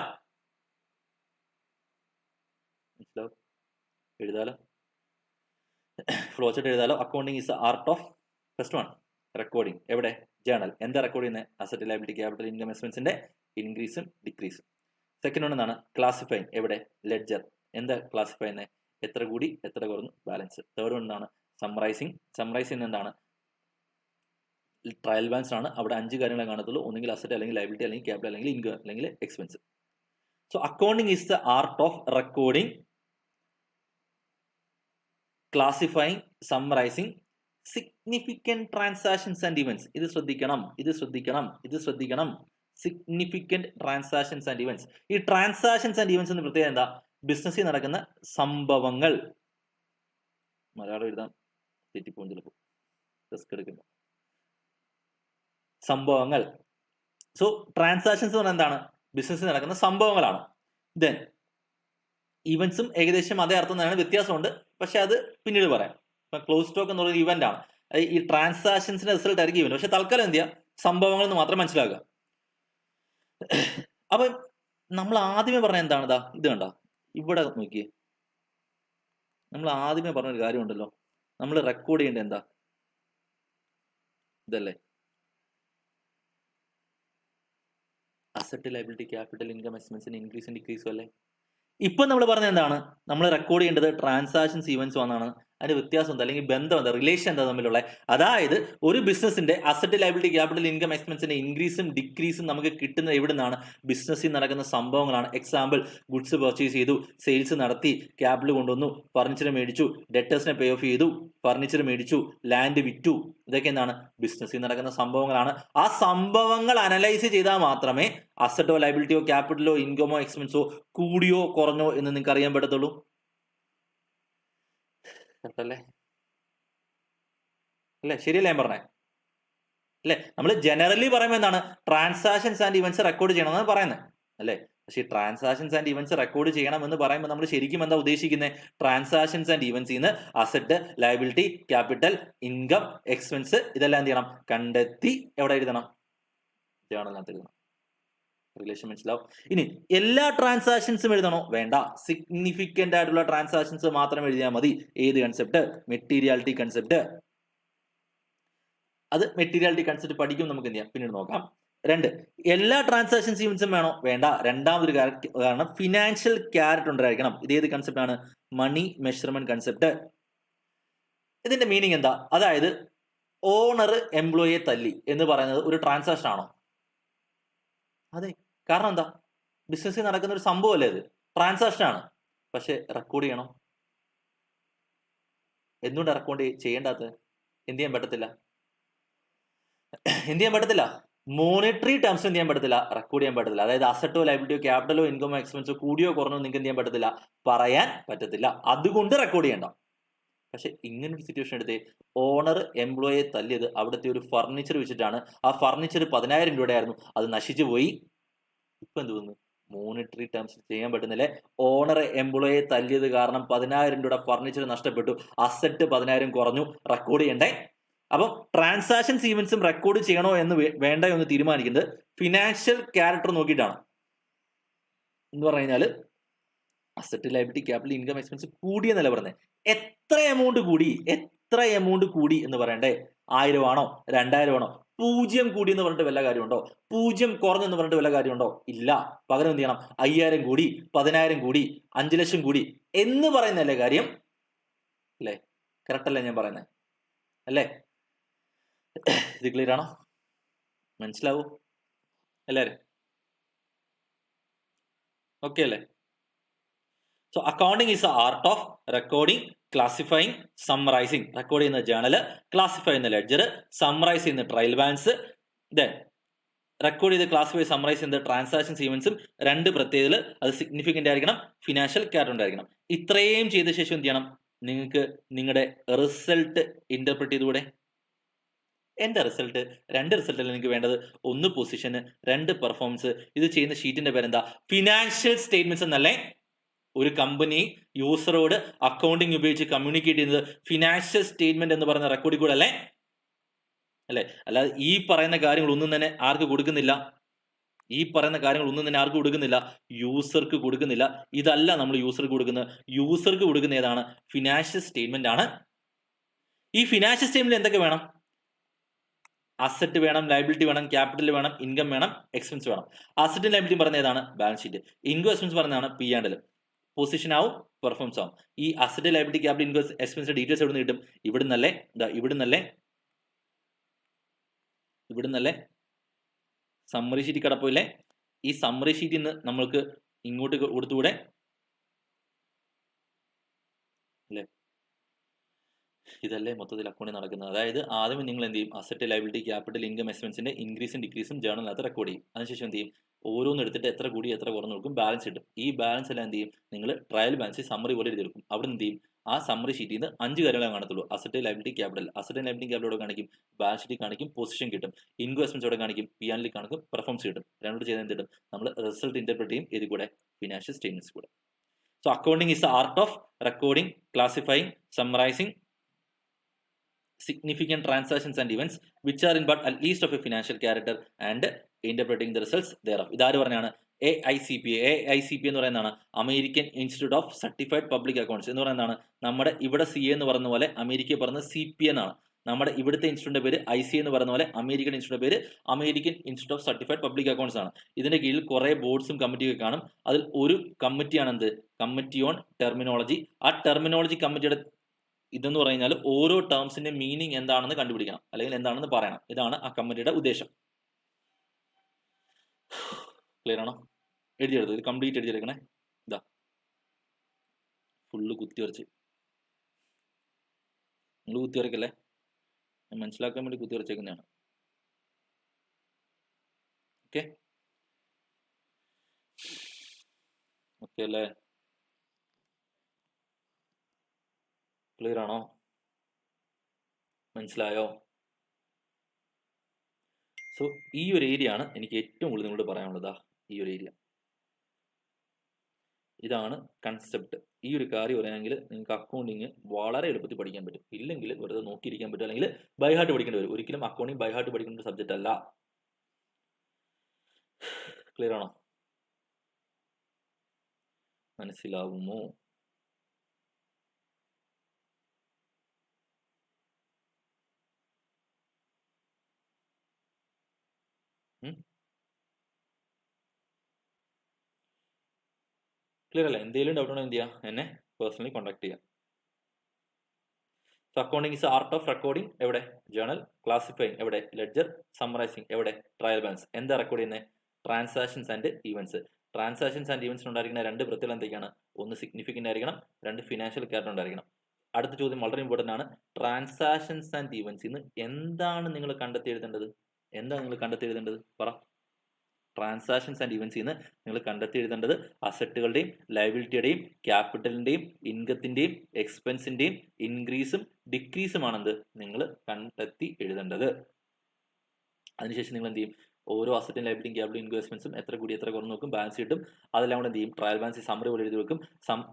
മനസ്സിലാവും? എഴുതാലോ, ഫ്ലോ ചാർട്ട് എഴുതാലോ. Accounting is art of first one recording. എവിടെ? ജേണൽ. എന്താ റെക്കോർഡ് ചെയ്യുന്നത്? അസറ്റ്, ലയബിലിറ്റി, ക്യാപിറ്റൽ, ഇൻകം, എക്സ്പെൻസിന്റെ ഇൻക്രീസും ഡിക്രീസും. സെക്കൻഡ് വൺ എന്താണ്? ക്ലാസിഫൈങ്. എവിടെ? ലെഡ്ജർ. എന്താ ക്ലാസിഫൈ ചെയ്യുന്നത്? എത്ര കൂടി എത്ര കുറഞ്ഞു ബാലൻസ്. തേർഡ് വൺ എന്താണ്? സമ്മറൈസിങ്. സമ്മറൈസ് ചെയ്യുന്നത് എന്താണ്? ട്രയൽ ബാലൻസ് ആണ്. അവിടെ 5 കാര്യങ്ങളെ കാണത്തുള്ളൂ. ഒന്നുകിൽ അസറ്റ്, അല്ലെങ്കിൽ ലയബിലിറ്റി, അല്ലെങ്കിൽ ക്യാപിറ്റൽ, അല്ലെങ്കിൽ ഇൻകം, അല്ലെങ്കിൽ expense. So accounting is the art of recording, classifying, summarising significant transactions and events. ഇത് ശ്രദ്ധിക്കണം, ഇത് ശ്രദ്ധിക്കണം, ഇത് ശ്രദ്ധിക്കണം. Significant transactions and events. ഈ ട്രാൻസാക്ഷൻസ് ആൻഡ് ഇവന്റ്സ് എന്ന് പ്രത്യേകം എന്താ? ബിസിനസ്സിൽ നടക്കുന്ന സംഭവങ്ങൾ. മലയാളം എഴുതാൻ തെറ്റിപ്പോകും ചിലപ്പോൾ റിസ്ക് എടുക്കുമ്പോൾ. സംഭവങ്ങൾ. സോ ട്രാൻസാക്ഷൻസ് എന്ന് പറഞ്ഞാൽ എന്താണ്? ബിസിനസ്സിൽ നടക്കുന്ന സംഭവങ്ങളാണ്. ദെൻ ഇവന്റ്സും ഏകദേശം അതേ അർത്ഥം തന്നെയാണ്, വ്യത്യാസമുണ്ട്, പക്ഷെ അത് പിന്നീട് പറയാം. ഇപ്പം ക്ലോസ് സ്റ്റോക്ക് എന്ന് പറയുന്ന ഇവന്റ് ആണ്. ഈ ട്രാൻസാക്ഷൻസിന്റെ റിസൾട്ട് ആയിരിക്കും ഇവന്റ്. പക്ഷെ തൽക്കാലം എന്ത് ചെയ്യുക? സംഭവങ്ങൾ എന്ന് മാത്രം മനസ്സിലാക്കുക. അപ്പൊ നമ്മൾ ആദ്യമേ പറഞ്ഞ എന്താണ്? ഇതാ ഇത് കണ്ട, ഇവിടെ നോക്കിയേ. നമ്മൾ ആദ്യമേ പറഞ്ഞൊരു കാര്യമുണ്ടല്ലോ, നമ്മൾ റെക്കോർഡ് ചെയ്യേണ്ടത് എന്താ? ഇതല്ലേ? അസറ്റ്, ലയബിലിറ്റി, ക്യാപിറ്റൽ, ഇൻകം, എക്സ്പെൻസിന് ഇൻക്രീസും ഡിക്രീസും അല്ലേ? ഇപ്പൊ നമ്മൾ പറഞ്ഞത് എന്താണ്? നമ്മൾ റെക്കോർഡ് ചെയ്യേണ്ടത് ട്രാൻസാക്ഷൻസ്, ഇവന്റ്സ് എന്നാണ്. അതിന്റെ വ്യത്യാസം എന്താ, അല്ലെങ്കിൽ ബന്ധം എന്താ, റിലേഷൻ എന്താ തമ്മിലുള്ള? അതായത് ഒരു ബിസിനസിന്റെ അസറ്റ്, ലയബിലിറ്റി, ക്യാപിറ്റൽ, ഇൻകം, എക്സ്പെൻസിന്റെ ഇൻക്രീസും ഡിക്രീസും നമുക്ക് കിട്ടുന്നത് എവിടെ നിന്നാണ്? ബിസിനസ്സിൽ നടക്കുന്ന സംഭവങ്ങളാണ്. എക്സാമ്പിൾ, ഗുഡ്സ് പർച്ചേസ് ചെയ്തു, സെയിൽസ് നടത്തി, ക്യാപിറ്റൽ കൊണ്ടുവന്നു, ഫർണിച്ചർ മേടിച്ചു, ഡെറ്റേഴ്സിനെ പേ ഓഫ് ചെയ്തു, ഫർണിച്ചർ മേടിച്ചു, ലാൻഡ് വിറ്റു. ഇതൊക്കെ എന്താണ്? ബിസിനസ്സിൽ നടക്കുന്ന സംഭവങ്ങളാണ്. ആ സംഭവങ്ങൾ അനലൈസ് ചെയ്താൽ മാത്രമേ അസറ്റോ, ലയബിലിറ്റിയോ, ക്യാപിറ്റലോ, ഇൻകമോ, എക്സ്പെൻസോ കൂടിയോ കുറഞ്ഞോ എന്ന് നിങ്ങൾക്ക് അറിയാൻ പറ്റത്തുള്ളൂ. അല്ലേ? അല്ലേ? ശരിയല്ലേ ഞാൻ പറഞ്ഞേ? അല്ലേ? നമ്മൾ ജനറലി പറയുമ്പോൾ എന്താണ്? ട്രാൻസാക്ഷൻസ് ആൻഡ് ഇവന്റ്സ് റെക്കോർഡ് ചെയ്യണം എന്നാണ് പറയുന്നത്, അല്ലേ? പക്ഷേ ഈ ട്രാൻസാക്ഷൻസ് ആൻഡ് ഇവന്റ്സ് റെക്കോർഡ് ചെയ്യണം എന്ന് പറയുമ്പോൾ നമ്മൾ ശരിക്കും എന്താ ഉദ്ദേശിക്കുന്നത്? ട്രാൻസാക്ഷൻസ് ആൻഡ് ഇവന്റ്സിൽ നിന്ന് asset, liability, capital, income, expense ഇതെല്ലാം എന്ത് ചെയ്യണം? കണ്ടെത്തി എവിടെ എഴുതണം? ജേണലിനകത്ത് എഴുതണം. റിലേഷൻ മനസ്സിലാവും. ഇനി എല്ലാ ട്രാൻസാക്ഷൻസും എഴുതണോ? വേണ്ട. സിഗ്നിഫിക്കന്റ് ആയിട്ടുള്ള ട്രാൻസാക്ഷൻസ് മാത്രം എഴുതിയാൽ മതി. ഏത് കൺസെപ്റ്റ്? Materiality concept. അത് മെറ്റീരിയാലിറ്റി കൺസെപ്റ്റ് പഠിക്കും, നമുക്ക് എന്ത് ചെയ്യാം പിന്നീട് നോക്കാം. 2, എല്ലാ ട്രാൻസാക്ഷൻസ് ഇവന്റ്സും വേണോ? വേണ്ട. രണ്ടാമതൊരു കാരണം ഫിനാൻഷ്യൽ ക്യാരക്ടർ ഉണ്ടായിരിക്കണം. ഇതേത് കൺസെപ്റ്റ് ആണ്? Money measurement concept. ഇതിന്റെ മീനിങ് എന്താ? അതായത് ഓണർ എംപ്ലോയിയെ തല്ലി എന്ന് പറയുന്നത് ഒരു ട്രാൻസാക്ഷൻ ആണോ? അതെ. കാരണം എന്താ? ബിസിനസ്സിൽ നടക്കുന്ന ഒരു സംഭവമല്ലേ അത്, ട്രാൻസാക്ഷൻ ആണ്. പക്ഷെ റെക്കോർഡ് ചെയ്യണം. എന്തുകൊണ്ട് റെക്കോർഡ് ചെയ്യേണ്ടാത്തത്? എന്ത് ചെയ്യാൻ പറ്റത്തില്ല? എന്ത് ചെയ്യാൻ പറ്റത്തില്ല? മോണിറ്ററി ടേംസ് എന്ത് ചെയ്യാൻ പറ്റത്തില്ല? റെക്കോർഡ് ചെയ്യാൻ പറ്റത്തില്ല. അതായത് അസറ്റോ, ലയബിലിറ്റിയോ, ക്യാപിറ്റലോ, ഇൻകമോ, എക്സ്പെൻസോ കൂടിയോ കുറഞ്ഞോ നിങ്ങൾക്ക് എന്ത് ചെയ്യാൻ പറ്റത്തില്ല? പറയാൻ പറ്റത്തില്ല. അതുകൊണ്ട് റെക്കോർഡ് ചെയ്യണ്ട. പക്ഷെ ഇങ്ങനൊരു സിറ്റുവേഷൻ എടുത്തേ, ഓണർ എംപ്ലോയിയെ തല്ലിയത് അവിടുത്തെ ഒരു ഫർണിച്ചർ വെച്ചിട്ടാണ്. ആ ഫർണിച്ചർ 10,000 രൂപയുടെ ആയിരുന്നു, അത് നശിച്ചു പോയി. ഇപ്പൊ എന്ത് തോന്നുന്നു? മോണിറ്ററി ടേംസ് ചെയ്യാൻ പറ്റുന്നില്ലേ? ഓണർ എംപ്ലോയിയെ തല്ലിയത് കാരണം 10,000 രൂപയുടെ ഫർണിച്ചർ നഷ്ടപ്പെട്ടു, അസറ്റ് 10,000 കുറഞ്ഞു, റെക്കോർഡ് ചെയ്യണ്ടേ? അപ്പം ട്രാൻസാക്ഷൻസ് ഈവന്റ്സും റെക്കോർഡ് ചെയ്യണോ എന്ന് വേണ്ടയോ എന്ന് തീരുമാനിക്കുന്നത് ഫിനാൻഷ്യൽ ക്യാരക്ടർ നോക്കിയിട്ടാണ്. എന്ന് പറഞ്ഞു കഴിഞ്ഞാൽ asset, liability, capital, income, expense കൂടിയ നില പറഞ്ഞത്. എത്ര എമൗണ്ട് കൂടി എന്ന് പറയണ്ടേ? 1000 ആണോ? 2000 ആണോ? 0 കൂടി എന്ന് പറഞ്ഞിട്ട് വല്ല കാര്യമുണ്ടോ? 0 കുറഞ്ഞെന്ന് പറഞ്ഞിട്ട് വല്ല കാര്യമുണ്ടോ? ഇല്ല. പകരം എന്ത് ചെയ്യണം? 5000 കൂടി, 10,000 കൂടി, 5 ലക്ഷം കൂടി എന്ന് പറയുന്നല്ലേ കാര്യം? അല്ലേ? കറക്റ്റ് അല്ലേ ഞാൻ പറയുന്നത്? അല്ലേ? ഇത് ക്ലിയർ ആണോ? മനസ്സിലാവൂ എല്ലാരും? ഓക്കെ അല്ലേ? So accounting is A art of recording, classifying, summarising. Record ചെയ്യുന്ന ജേണല്, ക്ലാസിഫൈ ചെയ്യുന്ന ലെഡ്ജർ, സമ്മറൈസ് ചെയ്യുന്ന ട്രയൽ ബാലൻസ്. ദെൻ റെക്കോർഡ് ചെയ്ത് ക്ലാസിഫൈ, സമ്മറൈസ് ചെയ്യുന്ന ട്രാൻസാക്ഷൻസ് ഈവന്റ്സും 2 പ്രത്യേകതയിൽ അത് സിഗ്നിഫിക്കന്റ് ആയിരിക്കണം, ഫിനാൻഷ്യൽ ക്യാരക്ടർ ഉണ്ടായിരിക്കണം. ഇത്രയും ചെയ്ത ശേഷം എന്ത് ചെയ്യണം? നിങ്ങൾക്ക് നിങ്ങളുടെ റിസൾട്ട് ഇന്റർപ്രറ്റ് ചെയ്തുകൂടെ? എന്റെ റിസൾട്ട് 2 റിസൾട്ടല്ല എനിക്ക് വേണ്ടത്. 1 പൊസിഷന്, 2 പെർഫോമൻസ്. ഇത് ചെയ്യുന്ന ഷീറ്റിന്റെ പേരെന്താ? ഫിനാൻഷ്യൽ സ്റ്റേറ്റ്മെന്റ്സ് എന്നല്ലേ? ഒരു കമ്പനി യൂസറോട് അക്കൗണ്ടിങ് ഉപയോഗിച്ച് കമ്മ്യൂണിക്കേറ്റ് ചെയ്യുന്നത് ഫിനാൻഷ്യൽ സ്റ്റേറ്റ്മെന്റ് എന്ന് പറയുന്ന റെക്കോർഡിൽ കൂടെ അല്ലേ? അല്ലാതെ ഈ പറയുന്ന കാര്യങ്ങളൊന്നും തന്നെ ആർക്ക് കൊടുക്കുന്നില്ല? യൂസർക്ക് കൊടുക്കുന്നില്ല. ഇതല്ല നമ്മൾ യൂസർക്ക് കൊടുക്കുന്നത്. യൂസർക്ക് കൊടുക്കുന്ന ഏതാണ്? ഫിനാൻഷ്യൽ സ്റ്റേറ്റ്മെന്റ് ആണ്. ഈ ഫിനാൻഷ്യൽ സ്റ്റേറ്റ്മെന്റ് എന്തൊക്കെ വേണം? അസറ്റ് വേണം, ലയബിലിറ്റി വേണം, ക്യാപിറ്റൽ വേണം, ഇൻകം വേണം, എക്സ്പെൻസ് വേണം. അസറ്റും ലയബിലിറ്റിയും പറയുന്ന ഏതാണ്? Balance sheet. ഇൻകം എക്സ്പെൻസ് പറയുന്നതാണ് പി ആൻഡ് എൽ. പൊസിഷൻ ആവും, പെർഫോമൻസ് ആവും. ഈ അസറ്റ്, ലയബിലിറ്റി, ക്യാപിറ്റൽ, ഇൻകം എക്സ്പെൻസിന്റെ ഡീറ്റെയിൽസ് എവിടെ നിന്ന് കിട്ടും? ഇവിടുന്നല്ലേ സമ്മറി ഷീറ്റ് കിടപ്പില്ലേ? ഈ സമ്മറി ഷീറ്റിൽ നിന്ന് നമ്മൾക്ക് ഇങ്ങോട്ട് കൊടുത്തുകൂടെ? അല്ലേ? ഇതല്ലേ മൊത്തത്തിൽ അക്കൗണ്ടിൽ നടക്കുന്നത്. അതായത് ആദ്യം നിങ്ങൾ എന്ത് ചെയ്യും? അസറ്റ്, ലയബിലിറ്റി, ക്യാപിറ്റൽ, ഇൻകം എക്സ്പെൻസിന്റെ ഇൻക്രീസും ഡിക്രീസും ജേർണലിനകത്ത് റെക്കോർഡ് ചെയ്യും. അതിനുശേഷം എന്ത് ചെയ്യും? ഓരോന്ന് എടുത്തിട്ട് എത്ര കൂടി എത്ര കുറഞ്ഞു നോക്കും, ബാലൻസ് കിട്ടും. ഈ ബാലൻസ് എല്ലാം എന്ത് ചെയ്യും? നിങ്ങൾ ട്രയൽ ബാലൻസ് സമ്മറി പോലെ എഴുതിയെടുക്കും. അവിടെ എന്ത് ചെയ്യും? ആ സമ്മറി ഷീറ്റിൽ നിന്ന് 5 കാര്യങ്ങളെ കാണത്തുള്ളൂ. Asset, liability, capital. Asset, liability, capital കാണിക്കും, ബാലൻസ് ഷീറ്റ് കാണിക്കും, പൊസിഷൻ കിട്ടും. ഇൻകം എക്സ്പെൻസ് ഇവിടെ കാണിക്കും, പി ആൻഡ് എൽ കാണിക്കും, പെർഫോമൻസ് കിട്ടും. രണ്ടോട് ചെയ്ത് എന്ത് കിട്ടും? നമ്മൾ റിസൾട്ട് ഇന്റർപ്രറ്റ് ചെയ്യും. ഇത് കൂടെ ഫിനാൻഷ്യൽ സ്റ്റേറ്റ്മെന്റ്സ് കൂടെ. So accounting is the art of recording, classifying, summarising significant transactions and events which are in but at least of a financial character and interpreting the results thereof. ഇതാര് പറഞ്ഞാണ്? AICPA എന്ന് പറയുന്നതാണ് American institute of certified public accounts എന്ന് പറയുന്നതാണ്. നമ്മുടെ ഇവിടെ CA എന്ന് പറയുന്ന പോലെ അമേരിക്കയിൽ പറയുന്ന CPA എന്നാണ്. നമ്മുടെ ഇവിടുത്തെ ഇൻസ്റ്റിറ്റ്യൂട്ടിന്റെ പേര് IC എന്ന് പറയുന്ന പോലെ അമേരിക്കൻ ഇൻസ്റ്റിറ്റ്യൂട്ട് പേര് American institute of certified public accounts ആണ്. ഇതിന്റെ കീഴിൽ കുറെ ബോർഡ്സും കമ്മിറ്റിയൊക്കെ കാണും. അതിൽ ഒരു കമ്മിറ്റിയാണ് എന്ത്? Committee on terminology. ആ ടെർമിനോളജി കമ്മിറ്റിയുടെ ഇതെന്ന് പറഞ്ഞാൽ ഓരോ ടേംസിന്റെ മീനിങ് എന്താണെന്ന് കണ്ടുപിടിക്കണം, അല്ലെങ്കിൽ എന്താണെന്ന് പറയണം. ഇതാണ് ആ കമ്മിറ്റിയുടെ ഉദ്ദേശം. ക്ലിയർ ആണോ? എഴുതിയെടുത്തു. ഇത് കംപ്ലീറ്റ് എഴുതിയെടുക്കണേ. ഇതാ ഫുള്ള് കുത്തിവരച്ച്. നിങ്ങൾ കുത്തിവരക്കല്ലേ, ഞാൻ മനസ്സിലാക്കാൻ വേണ്ടി കുത്തിവരച്ചേക്കുന്നതാണ്. ഓക്കെ അല്ലേ? ക്ലിയർ ആണോ? മനസ്സിലായോ? സോ ഈ ഒരു ഏരിയ ആണ് എനിക്ക് ഏറ്റവും കൂടുതൽ നിങ്ങളോട് പറയാനുള്ളത്. ഈ ഒരു ഏരിയ, ഇതാണ് കൺസെപ്റ്റ്. ഈ ഒരു കാര്യം പറയുകയാണെങ്കിൽ നിങ്ങൾക്ക് അക്കൗണ്ടിങ് വളരെ എളുപ്പത്തിൽ പഠിക്കാൻ പറ്റും. ഇല്ലെങ്കിൽ വെറുതെ നോക്കിയിരിക്കാൻ പറ്റും, അല്ലെങ്കിൽ ബൈ ഹാർട്ട് പഠിക്കേണ്ടി വരും. ഒരിക്കലും അക്കൗണ്ടിങ് ബൈ ഹാർട്ട് പഠിക്കേണ്ട ഒരു സബ്ജക്റ്റ് അല്ല. ക്ലിയർ ആണോ? മനസ്സിലാവുമോ? ക്ലിയർ അല്ലേ? എന്തെങ്കിലും ഡൗട്ട് ഉണ്ടെങ്കിൽ എന്ത് ചെയ്യുക? എന്നെ പേഴ്സണലി കോൺടാക്ട് ചെയ്യാം. So accounting is art of recording. എവിടെ? ജേണൽ. ക്ലാസിഫൈങ് എവിടെ? ലെഡ്ജർ. സമ്മറൈസിങ് എവിടെ? Trial balance. എന്താ റെക്കോർഡ് ചെയ്യുന്നത്? Transactions and events. Transactions and ഈവൻസിന് ഉണ്ടായിരിക്കുന്ന 2 പ്രത്യേകത എന്തൊക്കെയാണ്? ഒന്ന് സിഗ്നിഫിക്കന്റ് ആയിരിക്കണം, 2 ഫിനാൻഷ്യൽ ക്യാരക്ടർ ഉണ്ടായിരിക്കണം. അടുത്ത ചോദ്യം വളരെ ഇമ്പോർട്ടന്റ് ആണ്. ട്രാൻസാക്ഷൻസ് ആൻഡ് ഈവൻസ് ഇന്ന് എന്താണ് നിങ്ങൾ കണ്ടെത്തി എഴുതേണ്ടത്? പറ. ട്രാൻസാക്ഷൻസ് ആൻഡ് ഇവൻസിൽ നിന്ന് നിങ്ങൾ കണ്ടെത്തി എഴുതേണ്ടത് അസറ്റുകളുടെയും ലയബിലിറ്റിയുടെയും ക്യാപിറ്റലിന്റെയും ഇൻകത്തിന്റെയും എക്സ്പെൻസിന്റെയും ഇൻക്രീസും ഡിക്രീസുമാണെന്ത് നിങ്ങൾ കണ്ടെത്തി എഴുതേണ്ടത്. അതിനുശേഷം നിങ്ങൾ എന്ത് ചെയ്യും? ഓരോ അസറ്റും ലയബിലിറ്റിയും ക്യാപിറ്റലും ഇൻകം എക്സ്പെൻസും എത്ര കൂടി എത്ര കുറഞ്ഞു നോക്കും, ബാലൻസ് കിട്ടും. അതെല്ലാം കൂടെ എന്ത് ചെയ്യും? ട്രയൽ ബാലൻസ് സമ്മറി പോലെ എഴുതി വെക്കും.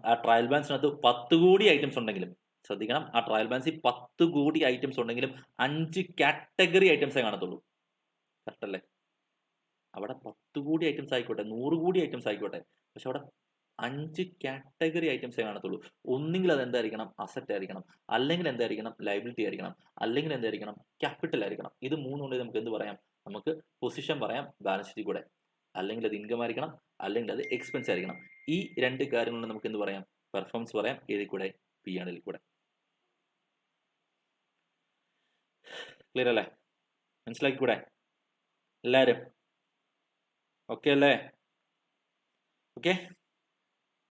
ആ ട്രയൽ ബാലൻസിനകത്ത് 10 കോടി ഐറ്റംസ് ഉണ്ടെങ്കിലും ശ്രദ്ധിക്കണം, ആ ട്രയൽ ബാലൻസിൽ 10 കോടി ഐറ്റംസ് ഉണ്ടെങ്കിലും 5 കാറ്റഗറി ഐറ്റംസേ കാണത്തുള്ളൂ. കറക്റ്റ് അല്ലേ? അവിടെ 10 കോടി ഐറ്റംസ് ആയിക്കോട്ടെ, 100 കോടി ഐറ്റംസ് ആയിക്കോട്ടെ, പക്ഷെ അവിടെ 5 കാറ്റഗറി ഐറ്റംസേ കാണത്തുള്ളൂ. ഒന്നുകിൽ അത് എന്തായിരിക്കണം? അസറ്റ് ആയിരിക്കണം, അല്ലെങ്കിൽ എന്തായിരിക്കണം? ലയബിലിറ്റി ആയിരിക്കണം, അല്ലെങ്കിൽ എന്തായിരിക്കണം? ക്യാപിറ്റൽ ആയിരിക്കണം. ഇത് മൂന്നുകൊണ്ട് നമുക്ക് എന്ത് പറയാം? നമുക്ക് പൊസിഷൻ പറയാം ബാലൻസ് ഷീറ്റിൽ കൂടെ. അല്ലെങ്കിൽ അത് ഇൻകം ആയിരിക്കണം, അല്ലെങ്കിൽ അത് എക്സ്പെൻസ് ആയിരിക്കണം. ഈ 2 കാര്യങ്ങളുണ്ട് നമുക്ക് എന്ത് പറയാം? പെർഫോമൻസ് പറയാം. ഏതിൽ കൂടെ? P&L കൂടെ. ക്ലിയർ അല്ലേ? മനസ്സിലാക്കിക്കൂടെ എല്ലാവരും? ഓക്കെ അല്ലേ? ഓക്കെ.